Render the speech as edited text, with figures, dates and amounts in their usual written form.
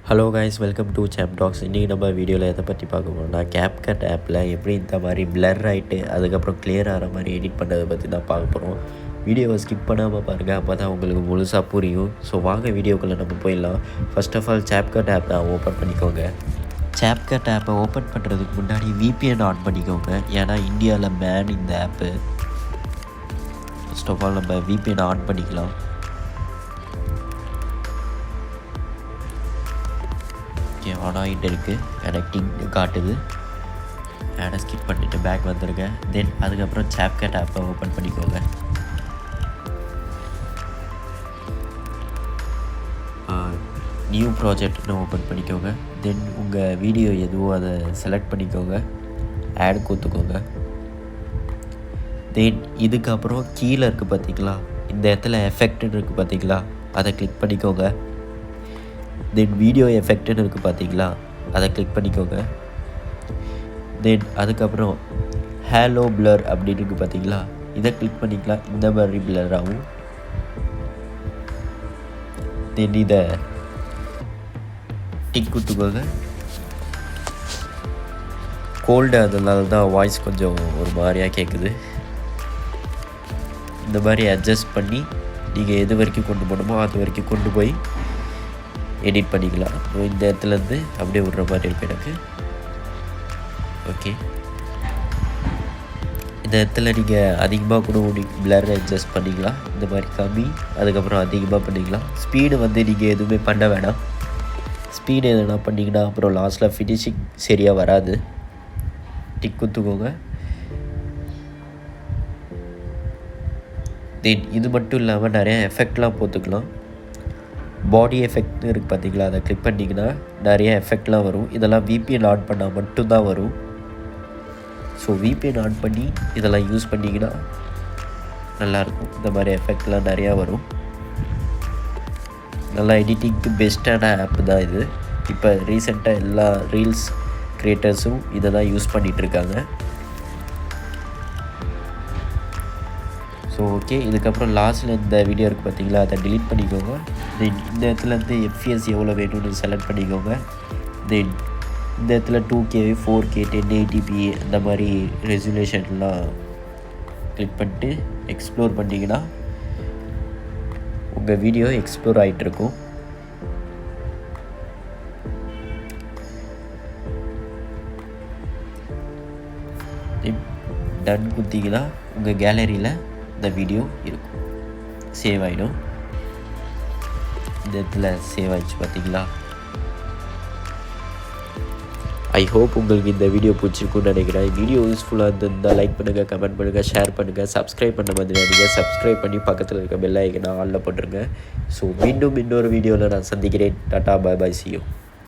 Hello guys, welcome to Sam talks. இன்றைக்கி நம்ம வீடியோவில் எதை பற்றி பார்க்க போகிறோம்னா கேப்கட் ஆப்பில் எப்படி இந்த மாதிரி பிளர் ஆகிட்டு அதுக்கப்புறம் கிளியர் ஆகிற மாதிரி எடிட் பண்ணுறதை பற்றி தான் பார்க்க போகிறோம். வீடியோவை ஸ்கிப் பண்ணாமல் பாருங்கள், அப்போ தான் உங்களுக்கு முழுசாக புரியும். ஸோ வாங்க வீடியோக்குள்ளே நம்ம போயிடலாம். First of all CapCut app தான் ஓப்பன் பண்ணிக்கோங்க. கேப்கட் ஆப்பை ஓப்பன் பண்ணுறதுக்கு முன்னாடி VPN ஆன் பண்ணிக்கோங்க, ஏன்னா இந்தியாவில் பேன் இந்த ஆப்பு. ஃபர்ஸ்ட் ஆஃப் ஆல் நம்ம VPN ஆன் பண்ணிக்கலாம். ஆன் ஆகிட்டு இருக்குது, கனெக்டிங் காட்டுது. ஆடை ஸ்கிப் பண்ணிவிட்டு பேக் வந்துருங்க. தென் அதுக்கப்புறம் கேப்கட் ஆப்பை ஓப்பன் பண்ணிக்கோங்க. நியூ ப்ராஜெக்ட்னு ஓப்பன் பண்ணிக்கோங்க. தென் உங்கள் வீடியோ எதுவோ அதை செலக்ட் பண்ணிக்கோங்க, ஆட் கொடுத்துக்கோங்க. தென் இதுக்கப்புறம் கீழே இருக்குது பார்த்தீங்களா, இந்த இடத்துல எஃபெக்ட்னு இருக்குது பார்த்தீங்களா, அதை கிளிக் பண்ணிக்கோங்க. தென் வீடியோ எஃபெக்ட்னு இருக்குது பார்த்தீங்களா, அதை கிளிக் பண்ணிக்கோங்க. தென் அதுக்கப்புறம் ஹேலோ பிளர் அப்படின்னு இருக்குது பார்த்தீங்களா, இதை கிளிக் பண்ணிக்கலாம். இந்த மாதிரி பிளர் ஆகும். தென் இதை டிக் கொடுத்துக்கோங்க. கோல்டு, அதனால தான் வாய்ஸ் கொஞ்சம் ஒரு மாதிரியாக கேட்குது. இந்த மாதிரி அட்ஜஸ்ட் பண்ணி நீங்கள் எது வரைக்கும் கொண்டு போகணுமோ அது வரைக்கும் கொண்டு போய் எடிட் பண்ணிக்கலாம். இந்த இடத்துலேருந்து அப்படியே விடுற மாதிரி இருக்கும் எனக்கு. ஓகே, இந்த இடத்துல நீங்கள் அதிகமாக கூட பிளர் அட்ஜஸ்ட் பண்ணிக்கலாம். இந்த மாதிரி கம்மி, அதுக்கப்புறம் அதிகமாக பண்ணிக்கலாம். ஸ்பீடு நீங்கள் எதுவுமே பண்ண வேணாம். ஸ்பீடு எதுனா பண்ணிங்கன்னா அப்புறம் லாஸ்ட்டில் ஃபினிஷிங் சரியாக வராது. டிக் குத்துக்கோங்க. தென் இது மட்டும் இல்லாமல் நிறைய எஃபெக்ட்லாம் போட்டுக்கலாம். பாடி எஃபெக்ட்னு இருக்குது பார்த்தீங்களா, அதை கிளிக் பண்ணிங்கன்னா நிறைய எஃபெக்ட்லாம் வரும். இதெல்லாம் VPN ஆன் பண்ணால் மட்டும்தான் வரும். ஸோ VPN ஆன் பண்ணி இதெல்லாம் யூஸ் பண்ணிங்கன்னா நல்லாயிருக்கும். இந்த மாதிரி எஃபெக்ட்லாம் நிறையா வரும். நல்லா எடிட்டிங்க்கு பெஸ்ட்டான ஆப் தான் இது. இப்போ ரீசெண்டாக எல்லா ரீல்ஸ் க்ரியேட்டர்ஸும் இதை தான் யூஸ் பண்ணிகிட்ருக்காங்க. ஸோ ஓகே, இதுக்கப்புறம் லாஸ்ட்டில் இந்த வீடியோ இருக்குது பார்த்தீங்களா, அதை டிலீட் பண்ணிக்கோங்க. தென் இந்த இடத்துலேருந்து FPS எவ்வளோ வேணும்னு செலக்ட் பண்ணிக்கோங்க. தென் இந்த இடத்துல 2K 4K 1080p அந்த மாதிரி ரெசல்யூஷன்லாம் கிளிக் பண்ணிட்டு எக்ஸ்ப்ளோர் பண்ணிங்கன்னா உங்கள் வீடியோ எக்ஸ்ப்ளோர் ஆகிட்டுருக்கும். டன் குத்திங்கன்னா உங்கள் கேலரியில் இந்த வீடியோ இருக்கும், சேவ் ஆகிடும். இந்த இடத்துல சேவ் ஆகிடுச்சு பார்த்தீங்களா. ஐ ஹோப் உங்களுக்கு இந்த வீடியோ பிடிச்சிருக்குன்னு நினைக்கிறேன். வீடியோ யூஸ்ஃபுல்லாக இருந்திருந்தால் லைக் பண்ணுங்கள், கமெண்ட் பண்ணுங்கள், ஷேர் பண்ணுங்கள். சப்ஸ்கிரைப் பண்ண மாதிரி நீங்கள் சப்ஸ்கிரைப் பண்ணி பக்கத்தில் இருக்க பெல் ஐக்கனை ஆன்ல போட்டுருங்க. ஸோ மீண்டும் இன்னொரு வீடியோவில் நான் சந்திக்கிறேன். Tata, bye bye, see you.